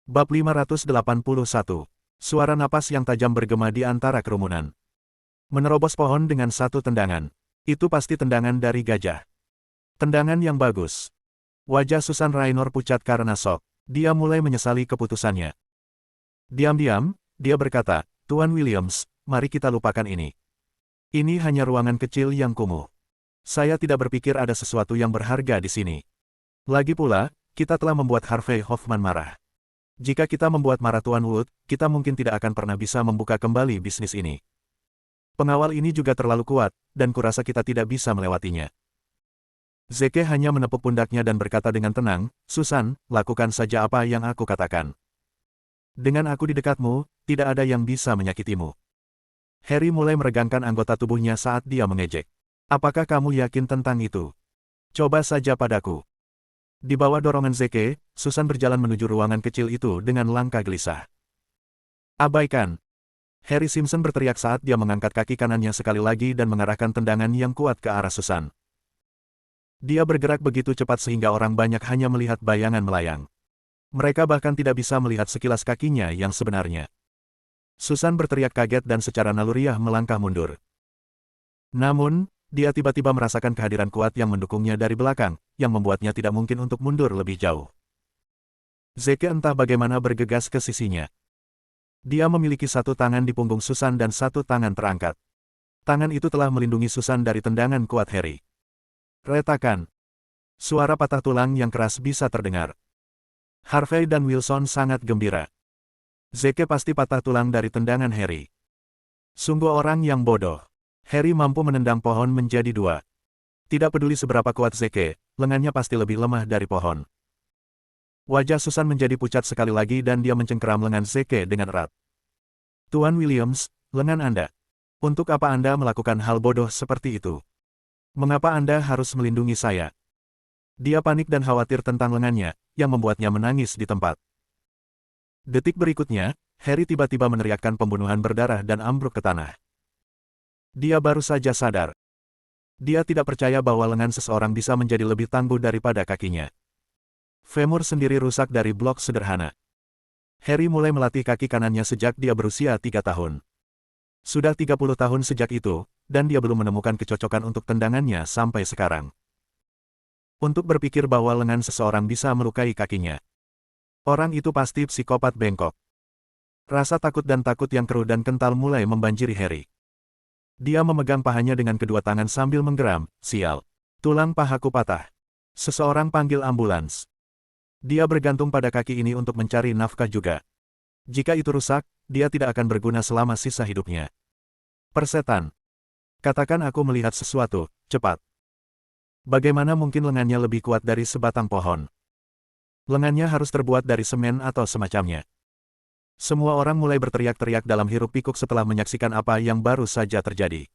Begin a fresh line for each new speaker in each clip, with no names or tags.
Bab 581. Suara napas yang tajam bergema di antara kerumunan. Menerobos pohon dengan satu tendangan. Itu pasti tendangan dari gajah. Tendangan yang bagus. Wajah Susan Raynor pucat karena shock. Dia mulai menyesali keputusannya. Diam-diam, dia berkata, "Tuan Williams, mari kita lupakan ini. Ini hanya ruangan kecil yang kumuh. Saya tidak berpikir ada sesuatu yang berharga di sini. Lagi pula, kita telah membuat Harvey Hoffman marah. Jika kita membuat marah Tuan Wood, kita mungkin tidak akan pernah bisa membuka kembali bisnis ini. Pengawal ini juga terlalu kuat, dan kurasa kita tidak bisa melewatinya." Zeke hanya menepuk pundaknya dan berkata dengan tenang, "Susan, lakukan saja apa yang aku katakan. Dengan aku di dekatmu, tidak ada yang bisa menyakitimu." Harry mulai meregangkan anggota tubuhnya saat dia mengejek. "Apakah kamu yakin tentang itu? Coba saja padaku." Di bawah dorongan Zeke, Susan berjalan menuju ruangan kecil itu dengan langkah gelisah. "Abaikan!" Harry Simpson berteriak saat dia mengangkat kaki kanannya sekali lagi dan mengarahkan tendangan yang kuat ke arah Susan. Dia bergerak begitu cepat sehingga orang banyak hanya melihat bayangan melayang. Mereka bahkan tidak bisa melihat sekilas kakinya yang sebenarnya. Susan berteriak kaget dan secara naluriah melangkah mundur. Namun, dia tiba-tiba merasakan kehadiran kuat yang mendukungnya dari belakang, yang membuatnya tidak mungkin untuk mundur lebih jauh. Zeke entah bagaimana bergegas ke sisinya. Dia memiliki satu tangan di punggung Susan dan satu tangan terangkat. Tangan itu telah melindungi Susan dari tendangan kuat Harry. Retakan. Suara patah tulang yang keras bisa terdengar. Harvey dan Wilson sangat gembira. Zeke pasti patah tulang dari tendangan Harry. Sungguh orang yang bodoh. Harry mampu menendang pohon menjadi dua. Tidak peduli seberapa kuat Zeke, lengannya pasti lebih lemah dari pohon. Wajah Susan menjadi pucat sekali lagi dan dia mencengkeram lengan Zeke dengan erat. "Tuan Williams, lengan Anda. Untuk apa Anda melakukan hal bodoh seperti itu? Mengapa Anda harus melindungi saya?" Dia panik dan khawatir tentang lengannya, yang membuatnya menangis di tempat. Detik berikutnya, Harry tiba-tiba meneriakkan pembunuhan berdarah dan ambruk ke tanah. Dia baru saja sadar. Dia tidak percaya bahwa lengan seseorang bisa menjadi lebih tangguh daripada kakinya. Femur sendiri rusak dari blok sederhana. Harry mulai melatih kaki kanannya sejak dia berusia 3 tahun. Sudah 30 tahun sejak itu, dan dia belum menemukan kecocokan untuk tendangannya sampai sekarang. Untuk berpikir bahwa lengan seseorang bisa melukai kakinya. Orang itu pasti psikopat bengkok. Rasa takut yang keruh dan kental mulai membanjiri Harry. Dia memegang pahanya dengan kedua tangan sambil menggeram, "Sial. Tulang pahaku patah. Seseorang panggil ambulans." Dia bergantung pada kaki ini untuk mencari nafkah juga. Jika itu rusak, dia tidak akan berguna selama sisa hidupnya. "Persetan. Katakan aku melihat sesuatu, cepat." Bagaimana mungkin lengannya lebih kuat dari sebatang pohon? Lengannya harus terbuat dari semen atau semacamnya. Semua orang mulai berteriak-teriak dalam hiruk-pikuk setelah menyaksikan apa yang baru saja terjadi.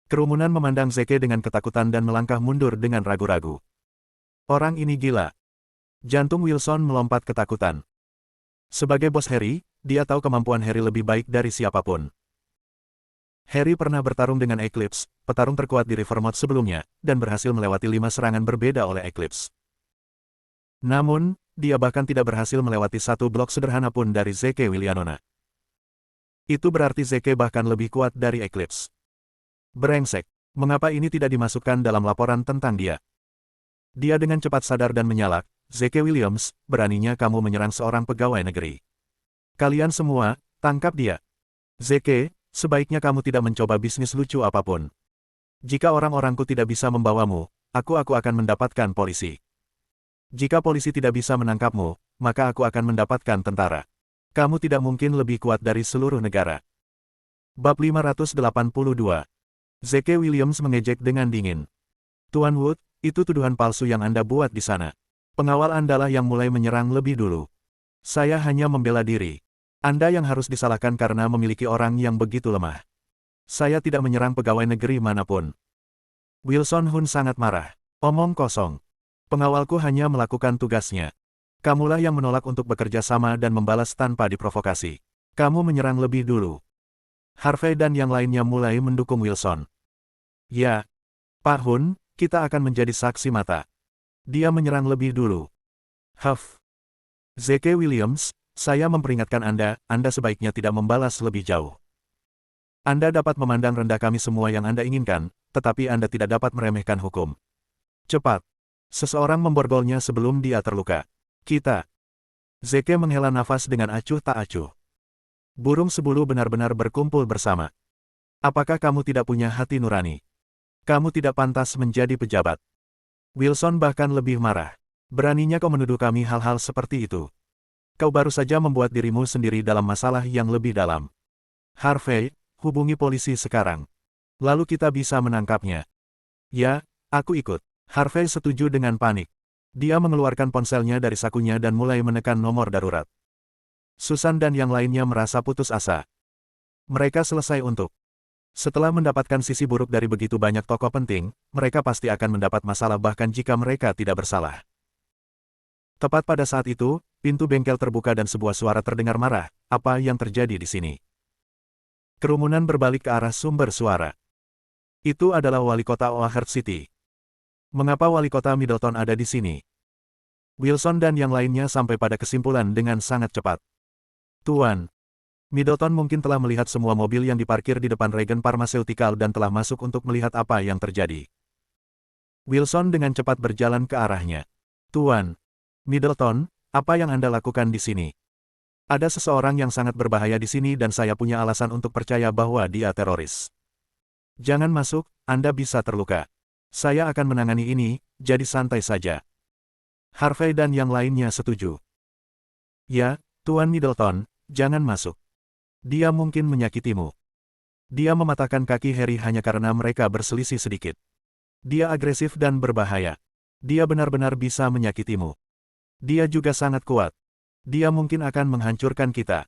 Kerumunan memandang Zeke dengan ketakutan dan melangkah mundur dengan ragu-ragu. Orang ini gila. Jantung Wilson melompat ketakutan. Sebagai bos Harry, dia tahu kemampuan Harry lebih baik dari siapapun. Harry pernah bertarung dengan Eclipse, petarung terkuat di Rivermouth sebelumnya, dan berhasil melewati 5 serangan berbeda oleh Eclipse. Namun, dia bahkan tidak berhasil melewati satu blok sederhana pun dari Zeke Willianona. Itu berarti Zeke bahkan lebih kuat dari Eclipse. Brengsek, mengapa ini tidak dimasukkan dalam laporan tentang dia? Dia dengan cepat sadar dan menyalak, "Zeke Williams, beraninya kamu menyerang seorang pegawai negeri. Kalian semua, tangkap dia. Zeke, sebaiknya kamu tidak mencoba bisnis lucu apapun. Jika orang-orangku tidak bisa membawamu, aku akan mendapatkan polisi. Jika polisi tidak bisa menangkapmu, maka aku akan mendapatkan tentara. Kamu tidak mungkin lebih kuat dari seluruh negara." Bab 582. Zeke Williams mengejek dengan dingin. "Tuan Wood, itu tuduhan palsu yang Anda buat di sana. Pengawal Andalah yang mulai menyerang lebih dulu. Saya hanya membela diri. Anda yang harus disalahkan karena memiliki orang yang begitu lemah. Saya tidak menyerang pegawai negeri manapun." Wilson Hun sangat marah. "Omong kosong. Pengawalku hanya melakukan tugasnya. Kamulah yang menolak untuk bekerja sama dan membalas tanpa diprovokasi. Kamu menyerang lebih dulu." Harvey dan yang lainnya mulai mendukung Wilson. "Ya, Pak Hun, kita akan menjadi saksi mata. Dia menyerang lebih dulu." "Huff. Zeke Williams, saya memperingatkan Anda sebaiknya tidak membalas lebih jauh. Anda dapat memandang rendah kami semua yang Anda inginkan, tetapi Anda tidak dapat meremehkan hukum. Cepat. Seseorang memborgolnya sebelum dia terluka. Kita. Zeke menghela nafas dengan acuh tak acuh. Burung sebulu benar-benar berkumpul bersama. Apakah kamu tidak punya hati nurani? Kamu tidak pantas menjadi pejabat. Wilson bahkan lebih marah. Beraninya kau menuduh kami hal-hal seperti itu. Kau baru saja membuat dirimu sendiri dalam masalah yang lebih dalam. Harvey, hubungi polisi sekarang. Lalu kita bisa menangkapnya. Ya, aku ikut. Harvey setuju dengan panik. Dia mengeluarkan ponselnya dari sakunya dan mulai menekan nomor darurat. Susan dan yang lainnya merasa putus asa. Mereka selesai untuk. Setelah mendapatkan sisi buruk dari begitu banyak tokoh penting, mereka pasti akan mendapat masalah bahkan jika mereka tidak bersalah. Tepat pada saat itu, pintu bengkel terbuka dan sebuah suara terdengar marah. Apa yang terjadi di sini? Kerumunan berbalik ke arah sumber suara. Itu adalah wali kota Oakhurst City. Mengapa wali kota Middleton ada di sini? Wilson dan yang lainnya sampai pada kesimpulan dengan sangat cepat. Tuan, Middleton mungkin telah melihat semua mobil yang diparkir di depan Regen Pharmaceutical dan telah masuk untuk melihat apa yang terjadi. Wilson dengan cepat berjalan ke arahnya. Tuan, Middleton, apa yang Anda lakukan di sini? Ada seseorang yang sangat berbahaya di sini dan saya punya alasan untuk percaya bahwa dia teroris. Jangan masuk, Anda bisa terluka. Saya akan menangani ini, jadi santai saja. Harvey dan yang lainnya setuju. Ya, Tuan Middleton, jangan masuk. Dia mungkin menyakitimu. Dia mematahkan kaki Harry hanya karena mereka berselisih sedikit. Dia agresif dan berbahaya. Dia benar-benar bisa menyakitimu. Dia juga sangat kuat. Dia mungkin akan menghancurkan kita.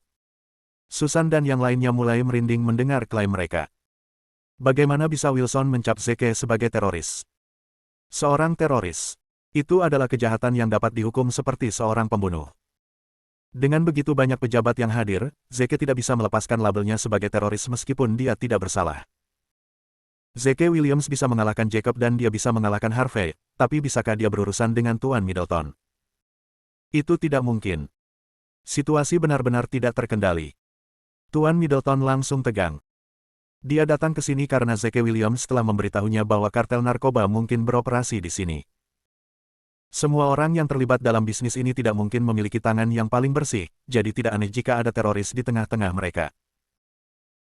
Susan dan yang lainnya mulai merinding mendengar klaim mereka. Bagaimana bisa Wilson mencap Zeke sebagai teroris? Seorang teroris. Itu adalah kejahatan yang dapat dihukum seperti seorang pembunuh. Dengan begitu banyak pejabat yang hadir, Zeke tidak bisa melepaskan labelnya sebagai teroris meskipun dia tidak bersalah. Zeke Williams bisa mengalahkan Jacob dan dia bisa mengalahkan Harvey, tapi bisakah dia berurusan dengan Tuan Middleton? Itu tidak mungkin. Situasi benar-benar tidak terkendali. Tuan Middleton langsung tegang. Dia datang ke sini karena Zeke Williams telah memberitahunya bahwa kartel narkoba mungkin beroperasi di sini. Semua orang yang terlibat dalam bisnis ini tidak mungkin memiliki tangan yang paling bersih, jadi tidak aneh jika ada teroris di tengah-tengah mereka.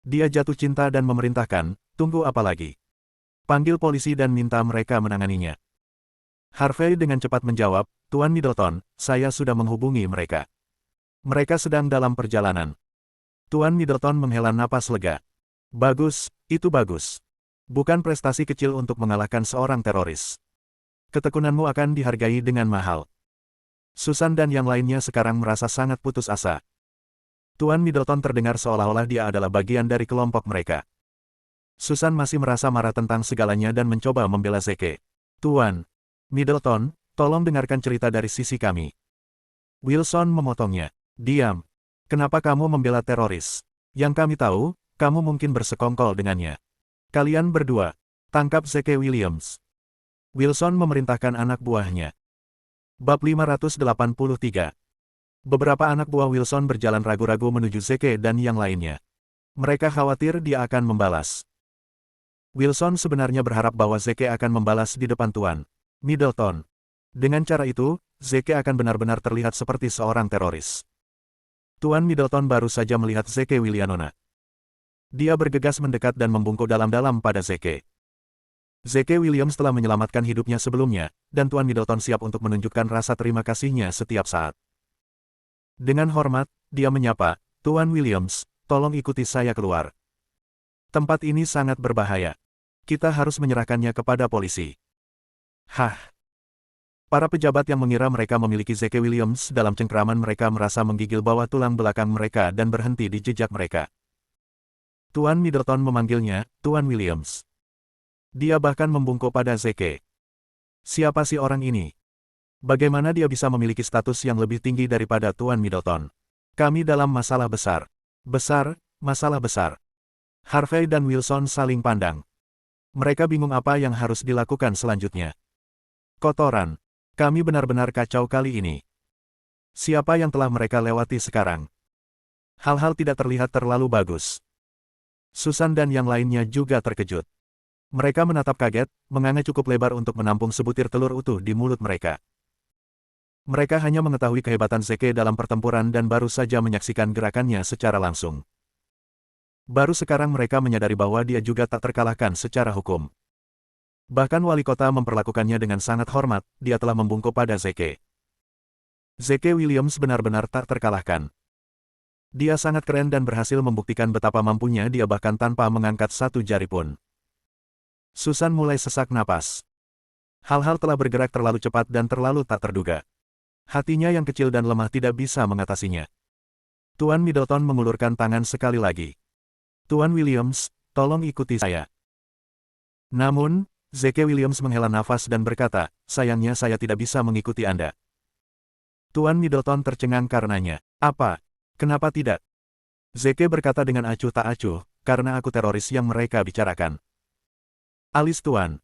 Dia jatuh cinta dan memerintahkan, tunggu apa lagi? Panggil polisi dan minta mereka menanganinya. Harvey dengan cepat menjawab, Tuan Middleton, saya sudah menghubungi mereka. Mereka sedang dalam perjalanan. Tuan Middleton menghela napas lega. Bagus, itu bagus. Bukan prestasi kecil untuk mengalahkan seorang teroris. Ketekunanmu akan dihargai dengan mahal. Susan dan yang lainnya sekarang merasa sangat putus asa. Tuan Middleton terdengar seolah-olah dia adalah bagian dari kelompok mereka. Susan masih merasa marah tentang segalanya dan mencoba membela Zeke. Tuan Middleton, tolong dengarkan cerita dari sisi kami. Wilson memotongnya. Diam. Kenapa kamu membela teroris? Yang kami tahu, kamu mungkin bersekongkol dengannya. Kalian berdua, tangkap Zeke Williams. Wilson memerintahkan anak buahnya. Bab 583. Beberapa anak buah Wilson berjalan ragu-ragu menuju Zeke dan yang lainnya. Mereka khawatir dia akan membalas. Wilson sebenarnya berharap bahwa Zeke akan membalas di depan Tuan Middleton. Dengan cara itu, Zeke akan benar-benar terlihat seperti seorang teroris. Tuan Middleton baru saja melihat Zeke Willianona. Dia bergegas mendekat dan membungkuk dalam-dalam pada Zeke. Zeke Williams telah menyelamatkan hidupnya sebelumnya, dan Tuan Middleton siap untuk menunjukkan rasa terima kasihnya setiap saat. Dengan hormat, dia menyapa, Tuan Williams, tolong ikuti saya keluar. Tempat ini sangat berbahaya. Kita harus menyerahkannya kepada polisi. Hah? Para pejabat yang mengira mereka memiliki Zeke Williams dalam cengkraman mereka merasa menggigil bawah tulang belakang mereka dan berhenti di jejak mereka. Tuan Middleton memanggilnya, Tuan Williams. Dia bahkan membungkuk pada Zeke. Siapa sih orang ini? Bagaimana dia bisa memiliki status yang lebih tinggi daripada Tuan Middleton? Kami dalam masalah besar. Besar, masalah besar. Harvey dan Wilson saling pandang. Mereka bingung apa yang harus dilakukan selanjutnya. Kotoran. Kami benar-benar kacau kali ini. Siapa yang telah mereka lewati sekarang? Hal-hal tidak terlihat terlalu bagus. Susan dan yang lainnya juga terkejut. Mereka menatap kaget, menganga cukup lebar untuk menampung sebutir telur utuh di mulut mereka. Mereka hanya mengetahui kehebatan Zeke dalam pertempuran dan baru saja menyaksikan gerakannya secara langsung. Baru sekarang mereka menyadari bahwa dia juga tak terkalahkan secara hukum. Bahkan wali kota memperlakukannya dengan sangat hormat, dia telah membungkuk pada Zeke. Zeke Williams benar-benar tak terkalahkan. Dia sangat keren dan berhasil membuktikan betapa mampunya dia bahkan tanpa mengangkat satu jari pun. Susan mulai sesak napas. Hal-hal telah bergerak terlalu cepat dan terlalu tak terduga. Hatinya yang kecil dan lemah tidak bisa mengatasinya. Tuan Middleton mengulurkan tangan sekali lagi. Tuan Williams, tolong ikuti saya. Namun, Zeke Williams menghela nafas dan berkata, sayangnya saya tidak bisa mengikuti Anda. Tuan Middleton tercengang karenanya. Apa? Kenapa tidak? Zeke berkata dengan acuh tak acuh, karena aku teroris yang mereka bicarakan. Alis Tuan.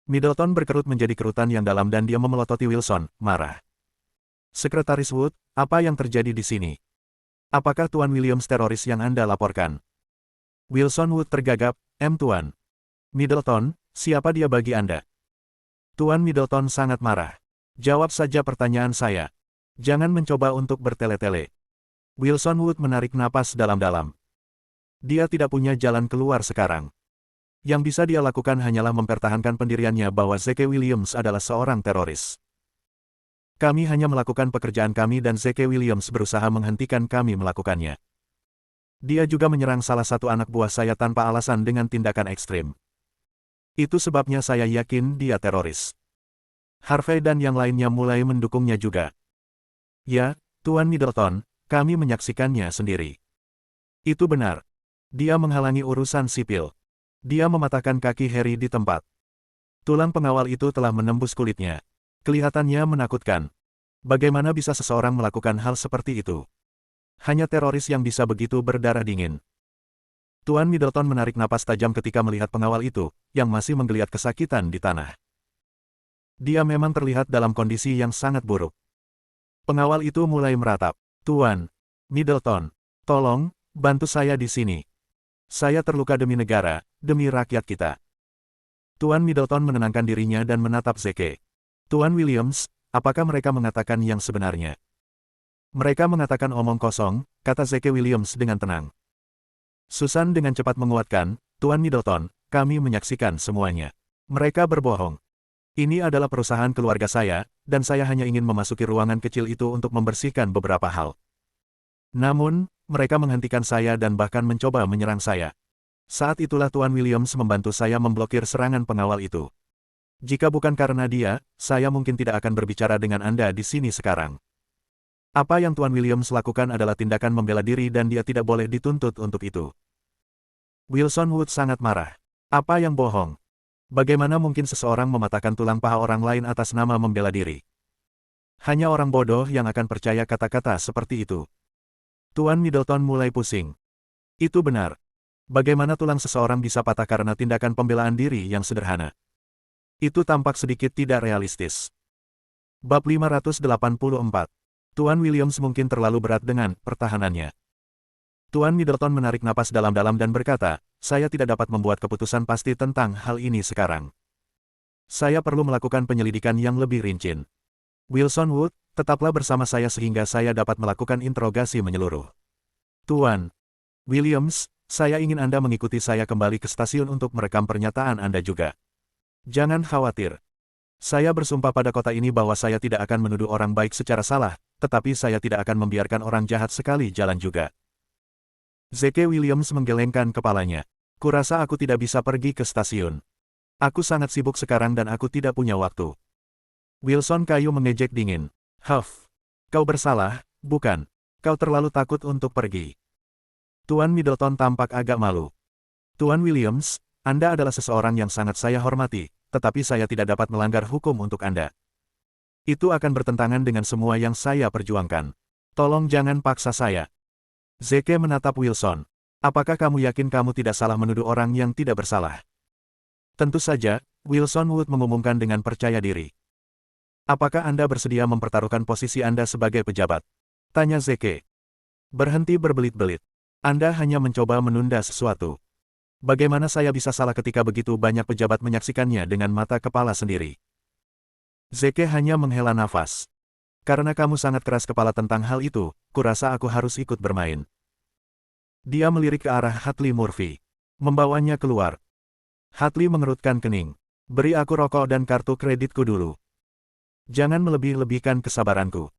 Middleton berkerut menjadi kerutan yang dalam dan dia memelototi Wilson, marah. Sekretaris Wood, apa yang terjadi di sini? Apakah Tuan Williams teroris yang Anda laporkan? Wilson Wood tergagap, Tuan. Middleton, siapa dia bagi Anda? Tuan Middleton sangat marah. Jawab saja pertanyaan saya. Jangan mencoba untuk bertele-tele. Wilson Wood menarik napas dalam-dalam. Dia tidak punya jalan keluar sekarang. Yang bisa dia lakukan hanyalah mempertahankan pendiriannya bahwa Zeke Williams adalah seorang teroris. Kami hanya melakukan pekerjaan kami dan Zeke Williams berusaha menghentikan kami melakukannya. Dia juga menyerang salah satu anak buah saya tanpa alasan dengan tindakan ekstrim. Itu sebabnya saya yakin dia teroris. Harvey dan yang lainnya mulai mendukungnya juga. Ya, Tuan Middleton, kami menyaksikannya sendiri. Itu benar. Dia menghalangi urusan sipil. Dia mematahkan kaki Harry di tempat. Tulang pengawal itu telah menembus kulitnya. Kelihatannya menakutkan. Bagaimana bisa seseorang melakukan hal seperti itu? Hanya teroris yang bisa begitu berdarah dingin. Tuan Middleton menarik napas tajam ketika melihat pengawal itu, yang masih menggeliat kesakitan di tanah. Dia memang terlihat dalam kondisi yang sangat buruk. Pengawal itu mulai meratap. Tuan Middleton, tolong, bantu saya di sini. Saya terluka demi negara, demi rakyat kita. Tuan Middleton menenangkan dirinya dan menatap Zeke. Tuan Williams, apakah mereka mengatakan yang sebenarnya? Mereka mengatakan omong kosong, kata Zeke Williams dengan tenang. Susan dengan cepat menguatkan, Tuan Middleton, kami menyaksikan semuanya. Mereka berbohong. Ini adalah perusahaan keluarga saya, dan saya hanya ingin memasuki ruangan kecil itu untuk membersihkan beberapa hal. Namun, mereka menghentikan saya dan bahkan mencoba menyerang saya. Saat itulah Tuan Williams membantu saya memblokir serangan pengawal itu. Jika bukan karena dia, saya mungkin tidak akan berbicara dengan Anda di sini sekarang. Apa yang Tuan Williams lakukan adalah tindakan membela diri dan dia tidak boleh dituntut untuk itu. Wilson Wood sangat marah. Apa yang bohong? Bagaimana mungkin seseorang mematahkan tulang paha orang lain atas nama membela diri? Hanya orang bodoh yang akan percaya kata-kata seperti itu. Tuan Middleton mulai pusing. Itu benar. Bagaimana tulang seseorang bisa patah karena tindakan pembelaan diri yang sederhana? Itu tampak sedikit tidak realistis. Bab 584. Tuan Williams mungkin terlalu berat dengan pertahanannya. Tuan Middleton menarik napas dalam-dalam dan berkata, saya tidak dapat membuat keputusan pasti tentang hal ini sekarang. Saya perlu melakukan penyelidikan yang lebih rinci. Wilson Wood, tetaplah bersama saya sehingga saya dapat melakukan interogasi menyeluruh. Tuan Williams, saya ingin Anda mengikuti saya kembali ke stasiun untuk merekam pernyataan Anda juga. Jangan khawatir. Saya bersumpah pada kota ini bahwa saya tidak akan menuduh orang baik secara salah, tetapi saya tidak akan membiarkan orang jahat sekali jalan juga. Zeke Williams menggelengkan kepalanya. Kurasa aku tidak bisa pergi ke stasiun. Aku sangat sibuk sekarang dan aku tidak punya waktu. Wilson Kayu mengejek dingin. Huff. Kau bersalah, bukan? Kau terlalu takut untuk pergi. Tuan Middleton tampak agak malu. Tuan Williams, Anda adalah seseorang yang sangat saya hormati, tetapi saya tidak dapat melanggar hukum untuk Anda. Itu akan bertentangan dengan semua yang saya perjuangkan. Tolong jangan paksa saya. Zeke menatap Wilson. Apakah kamu yakin kamu tidak salah menuduh orang yang tidak bersalah? Tentu saja, Wilson Wood mengumumkan dengan percaya diri. Apakah Anda bersedia mempertaruhkan posisi Anda sebagai pejabat? Tanya Zeke. Berhenti berbelit-belit. Anda hanya mencoba menunda sesuatu. Bagaimana saya bisa salah ketika begitu banyak pejabat menyaksikannya dengan mata kepala sendiri? Zeke hanya menghela nafas. Karena kamu sangat keras kepala tentang hal itu, kurasa aku harus ikut bermain. Dia melirik ke arah Hartley Murphy. Membawanya keluar. Hartley mengerutkan kening. Beri aku rokok dan kartu kreditku dulu. Jangan melebih-lebihkan kesabaranku.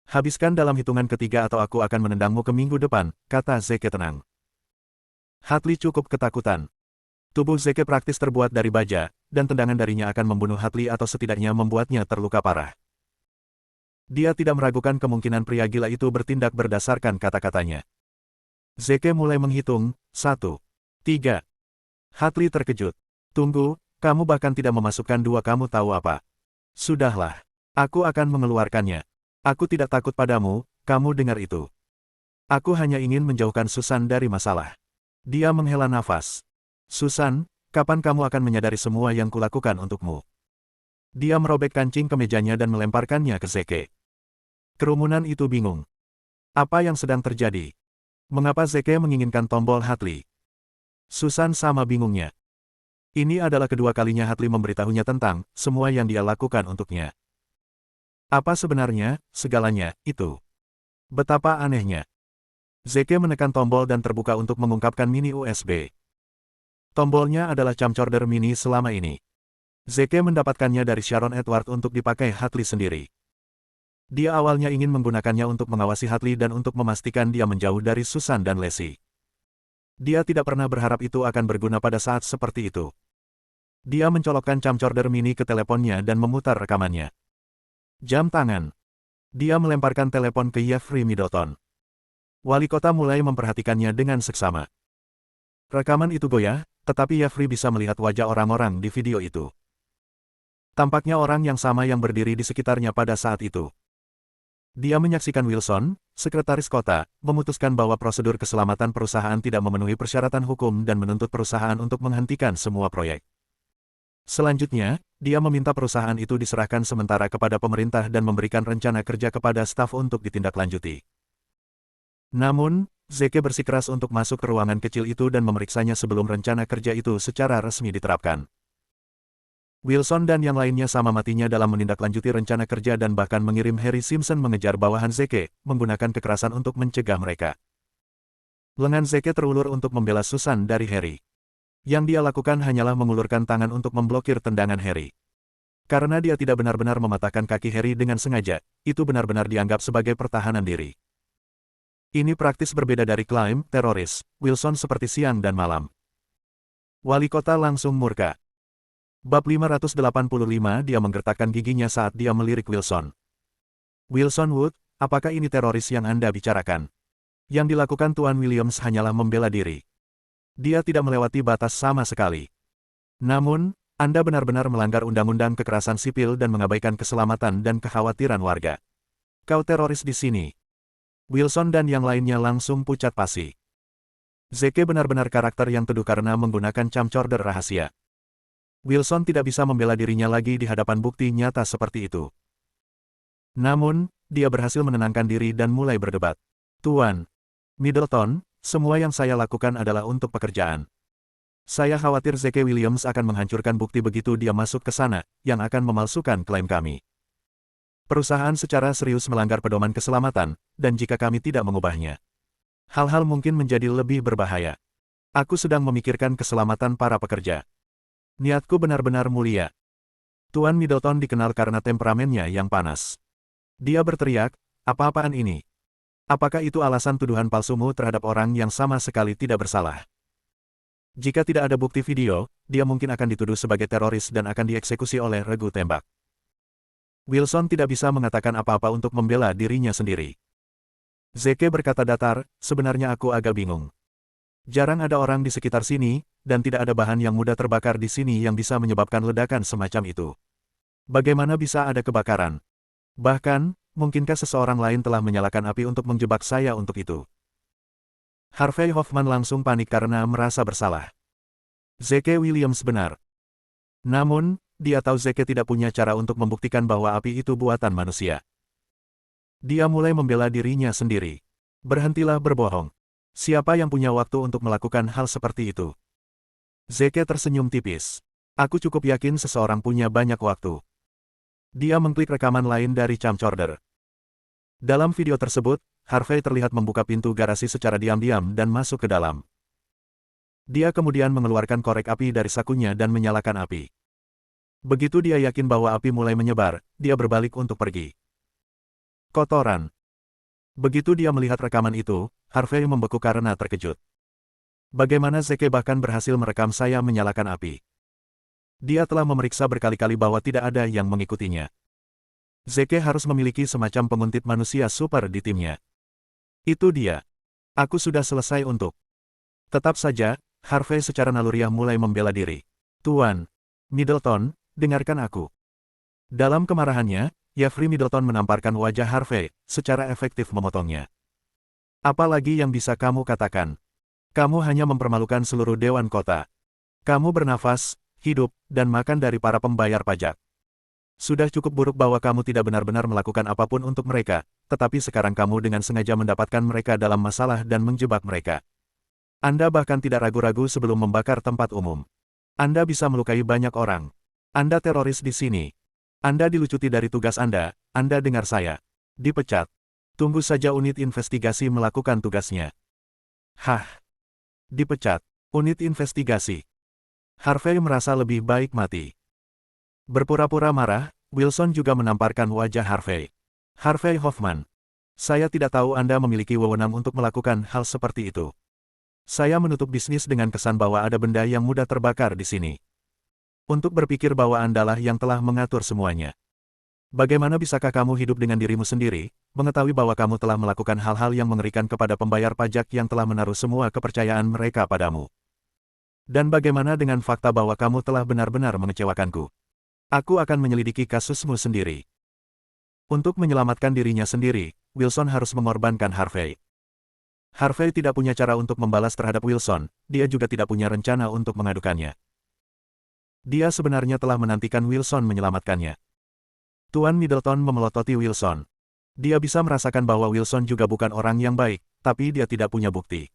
Habiskan dalam hitungan ketiga atau aku akan menendangmu ke minggu depan, kata Zeke tenang. Hartley cukup ketakutan. Tubuh Zeke praktis terbuat dari baja, dan tendangan darinya akan membunuh Hartley atau setidaknya membuatnya terluka parah. Dia tidak meragukan kemungkinan pria gila itu bertindak berdasarkan kata-katanya. Zeke mulai menghitung, 1, 3. Hartley terkejut. Tunggu, kamu bahkan tidak memasukkan 2, kamu tahu apa? Sudahlah. Aku akan mengeluarkannya. Aku tidak takut padamu, kamu dengar itu. Aku hanya ingin menjauhkan Susan dari masalah. Dia menghela nafas. Susan, kapan kamu akan menyadari semua yang kulakukan untukmu? Dia merobek kancing kemejanya dan melemparkannya ke Zeke. Kerumunan itu bingung. Apa yang sedang terjadi? Mengapa Zeke menginginkan tombol Hartley? Susan sama bingungnya. Ini adalah kedua kalinya Hartley memberitahunya tentang semua yang dia lakukan untuknya. Apa sebenarnya segalanya itu? Betapa anehnya. Zeke menekan tombol dan terbuka untuk mengungkapkan mini USB. Tombolnya adalah camcorder mini selama ini. Zeke mendapatkannya dari Sharon Edward untuk dipakai Hartley sendiri. Dia awalnya ingin menggunakannya untuk mengawasi Hartley dan untuk memastikan dia menjauh dari Susan dan Leslie. Dia tidak pernah berharap itu akan berguna pada saat seperti itu. Dia mencolokkan camcorder mini ke teleponnya dan memutar rekamannya. Jam tangan. Dia melemparkan telepon ke Jeffrey Middleton. Wali kota mulai memperhatikannya dengan seksama. Rekaman itu goyah, tetapi Jeffrey bisa melihat wajah orang-orang di video itu. Tampaknya orang yang sama yang berdiri di sekitarnya pada saat itu. Dia menyaksikan Wilson, sekretaris kota, memutuskan bahwa prosedur keselamatan perusahaan tidak memenuhi persyaratan hukum dan menuntut perusahaan untuk menghentikan semua proyek. Selanjutnya, dia meminta perusahaan itu diserahkan sementara kepada pemerintah dan memberikan rencana kerja kepada staf untuk ditindaklanjuti. Namun, Zeke bersikeras untuk masuk ke ruangan kecil itu dan memeriksanya sebelum rencana kerja itu secara resmi diterapkan. Wilson dan yang lainnya sama matinya dalam menindaklanjuti rencana kerja dan bahkan mengirim Harry Simpson mengejar bawahan Zeke, menggunakan kekerasan untuk mencegah mereka. Lengan Zeke terulur untuk membela Susan dari Harry. Yang dia lakukan hanyalah mengulurkan tangan untuk memblokir tendangan Harry. Karena dia tidak benar-benar mematahkan kaki Harry dengan sengaja, itu benar-benar dianggap sebagai pertahanan diri. Ini praktis berbeda dari klaim teroris, Wilson seperti siang dan malam. Wali kota langsung murka. Bab 585 dia menggertakkan giginya saat dia melirik Wilson. Wilson Wood, apakah ini teroris yang Anda bicarakan? Yang dilakukan Tuan Williams hanyalah membela diri. Dia tidak melewati batas sama sekali. Namun, Anda benar-benar melanggar undang-undang kekerasan sipil dan mengabaikan keselamatan dan kekhawatiran warga. Kau teroris di sini. Wilson dan yang lainnya langsung pucat pasi. Zeke benar-benar karakter yang teduh karena menggunakan camcorder rahasia. Wilson tidak bisa membela dirinya lagi di hadapan bukti nyata seperti itu. Namun, dia berhasil menenangkan diri dan mulai berdebat. Tuan Middleton, semua yang saya lakukan adalah untuk pekerjaan. Saya khawatir Zeke Williams akan menghancurkan bukti begitu dia masuk ke sana, yang akan memalsukan klaim kami. Perusahaan secara serius melanggar pedoman keselamatan, dan jika kami tidak mengubahnya, hal-hal mungkin menjadi lebih berbahaya. Aku sedang memikirkan keselamatan para pekerja. Niatku benar-benar mulia. Tuan Middleton dikenal karena temperamennya yang panas. Dia berteriak, apa-apaan ini? Apakah itu alasan tuduhan palsumu terhadap orang yang sama sekali tidak bersalah? Jika tidak ada bukti video, dia mungkin akan dituduh sebagai teroris dan akan dieksekusi oleh regu tembak. Wilson tidak bisa mengatakan apa-apa untuk membela dirinya sendiri. Zeke berkata datar, sebenarnya aku agak bingung. Jarang ada orang di sekitar sini, dan tidak ada bahan yang mudah terbakar di sini yang bisa menyebabkan ledakan semacam itu. Bagaimana bisa ada kebakaran? Bahkan, mungkinkah seseorang lain telah menyalakan api untuk menjebak saya untuk itu? Harvey Hoffman langsung panik karena merasa bersalah. Zeke Williams benar. Namun, dia tahu Zeke tidak punya cara untuk membuktikan bahwa api itu buatan manusia. Dia mulai membela dirinya sendiri. Berhentilah berbohong. Siapa yang punya waktu untuk melakukan hal seperti itu? Zeke tersenyum tipis. Aku cukup yakin seseorang punya banyak waktu. Dia mengklik rekaman lain dari camcorder. Dalam video tersebut, Harvey terlihat membuka pintu garasi secara diam-diam dan masuk ke dalam. Dia kemudian mengeluarkan korek api dari sakunya dan menyalakan api. Begitu dia yakin bahwa api mulai menyebar, dia berbalik untuk pergi. Kotoran. Begitu dia melihat rekaman itu, Harvey membeku karena terkejut. Bagaimana Zeke bahkan berhasil merekam saya menyalakan api? Dia telah memeriksa berkali-kali bahwa tidak ada yang mengikutinya. Zeke harus memiliki semacam penguntit manusia super di timnya. Itu dia. Aku sudah selesai untuk. Tetap saja, Harvey secara naluriah mulai membela diri. Tuan Middleton, dengarkan aku. Dalam kemarahannya, Jeffrey Middleton menamparkan wajah Harvey, secara efektif memotongnya. Apalagi yang bisa kamu katakan? Kamu hanya mempermalukan seluruh dewan kota. Kamu bernafas, hidup, dan makan dari para pembayar pajak. Sudah cukup buruk bahwa kamu tidak benar-benar melakukan apapun untuk mereka, tetapi sekarang kamu dengan sengaja mendapatkan mereka dalam masalah dan menjebak mereka. Anda bahkan tidak ragu-ragu sebelum membakar tempat umum. Anda bisa melukai banyak orang. Anda teroris di sini. Anda dilucuti dari tugas Anda dengar saya. Dipecat. Tunggu saja unit investigasi melakukan tugasnya. Hah? Dipecat. Unit investigasi. Harvey merasa lebih baik mati. Berpura-pura marah, Wilson juga menamparkan wajah Harvey. Harvey Hoffman. Saya tidak tahu Anda memiliki wewenang untuk melakukan hal seperti itu. Saya menutup bisnis dengan kesan bahwa ada benda yang mudah terbakar di sini. Untuk berpikir bahwa Andalah yang telah mengatur semuanya. Bagaimana bisakah kamu hidup dengan dirimu sendiri, mengetahui bahwa kamu telah melakukan hal-hal yang mengerikan kepada pembayar pajak yang telah menaruh semua kepercayaan mereka padamu? Dan bagaimana dengan fakta bahwa kamu telah benar-benar mengecewakanku? Aku akan menyelidiki kasusmu sendiri. Untuk menyelamatkan dirinya sendiri, Wilson harus mengorbankan Harvey. Harvey tidak punya cara untuk membalas terhadap Wilson, dia juga tidak punya rencana untuk mengadukannya. Dia sebenarnya telah menantikan Wilson menyelamatkannya. Tuan Middleton memelototi Wilson. Dia bisa merasakan bahwa Wilson juga bukan orang yang baik, tapi dia tidak punya bukti.